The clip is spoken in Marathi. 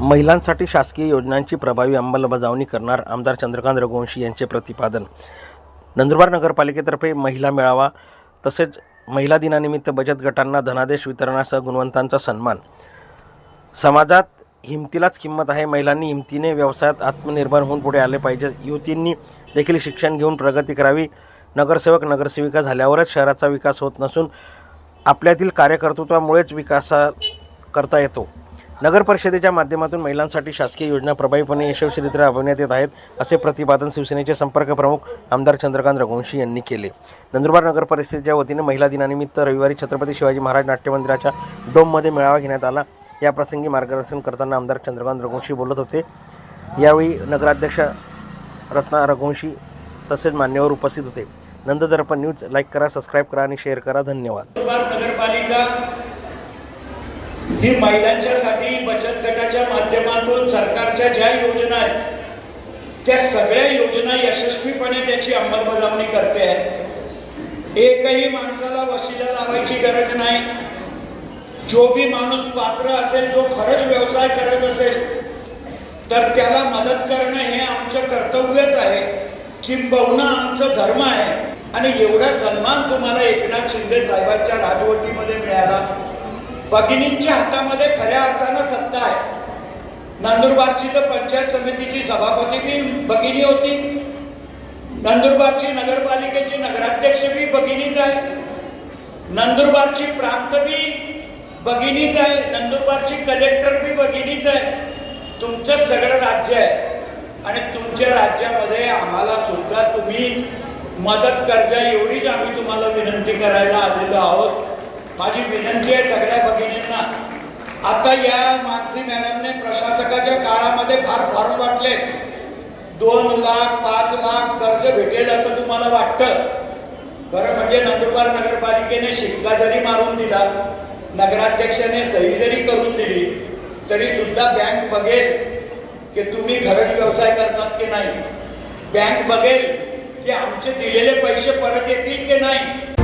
महिलांसाठी शासकीय योजनांची प्रभावी अंमलबजावणी करणार आमदार चंद्रकांत रघुवंशी यांचे प्रतिपादन। नंदुरबार नगरपालिकेतर्फे महिला मेळावा तसेच महिला दिनानिमित्त बचत गटांना धनादेश वितरणासह गुणवंतांचा सन्मान। समाजात हिमतीलाच किंमत आहे। महिलांनी हिमतीने व्यवसायात आत्मनिर्भर होऊन पुढे आले पाहिजे। युवतींनी देखील शिक्षण घेऊन प्रगती करावी। नगरसेवक नगरसेविका झाल्यावरच शहराचा विकास होत नसून आपल्यातील कार्यकर्तृत्वामुळेच विकास करता येतो। नगर परिषदेच्या माध्यमातून महिलांसाठी शासकीय योजना प्रभावीपणे यशस्वीरित्या राबवण्यात येत आहेत, असे प्रतिपादन शिवसेनेचे संपर्क प्रमुख आमदार चंद्रकांत रघुवंशी यांनी केले। नंदुरबार नगर परिषदेच्या वतीने महिला दिनानिमित्त रविवारी छत्रपती शिवाजी महाराज नाट्य मंदिराच्या डोममध्ये मेळावा घेण्यात आला। या प्रसंगी मार्गदर्शन करताना आमदार चंद्रकांत रघुवंशी बोलत होते। यावेळी नगराध्यक्ष रत्ना रघुवंशी तसेच मान्यवर उपस्थित होते। नंददर्पण न्यूज लाईक करा, सबस्क्राईब करा आणि शेअर करा। धन्यवाद। नगरपालिका ही महिलांच्यासाठी बचत गटाच्या माध्यमातून सरकारच्या ज्या योजना आहेत त्या सगळ्या योजना यशस्वीपणे त्याची अंमलबजावणी करते आहे। एकही माणसाला वशिला लावायची गरज नाही। जो भी माणूस पात्र असेल, जो खरंच व्यवसाय करत असेल तर त्याला मदत करणं हे आमचं कर्तव्यच आहे, किंबहुना आमचं धर्म आहे। आणि एवढा सन्मान तुम्हाला एकनाथ शिंदे साहेबांच्या राजवटीमध्ये मिळाला। भगिनींच्या हातामध्ये खऱ्या अर्थानं सत्ता आहे। नंदुरबारची तर पंचायत समितीची सभापती बी भगिनी होती, नंदुरबारची नगरपालिकेची नगराध्यक्ष बी भगिनीच आहे, नंदुरबारची प्रांत बी भगिनीच आहे, नंदुरबारची कलेक्टर बी भगिनीच आहे। तुमचं सगळं राज्य आहे आणि तुमच्या राज्यामध्ये आम्हाला सुद्धा तुम्ही मदत करजा एवढीच आम्ही तुम्हाला विनंती करायला आलेलो आहोत। माझी विनंती आहे सगळ्या भगिनींना, आता या मानसी मॅडमने प्रशासकाच्या काळामध्ये फार फॉर्म वाटले, 2 लाख 5 लाख कर्ज भेटेल असं तुम्हाला वाटतं। खरं म्हणजे नंदुरबार नगरपालिकेने शिक्का जरी मारून दिला, नगराध्यक्षाने सही जरी करून दिली, तरी सुद्धा बँक बघेल की तुम्ही खरंच व्यवसाय करतात की नाही। बँक बघेल की आमचे दिलेले पैसे परत येतील की नाही।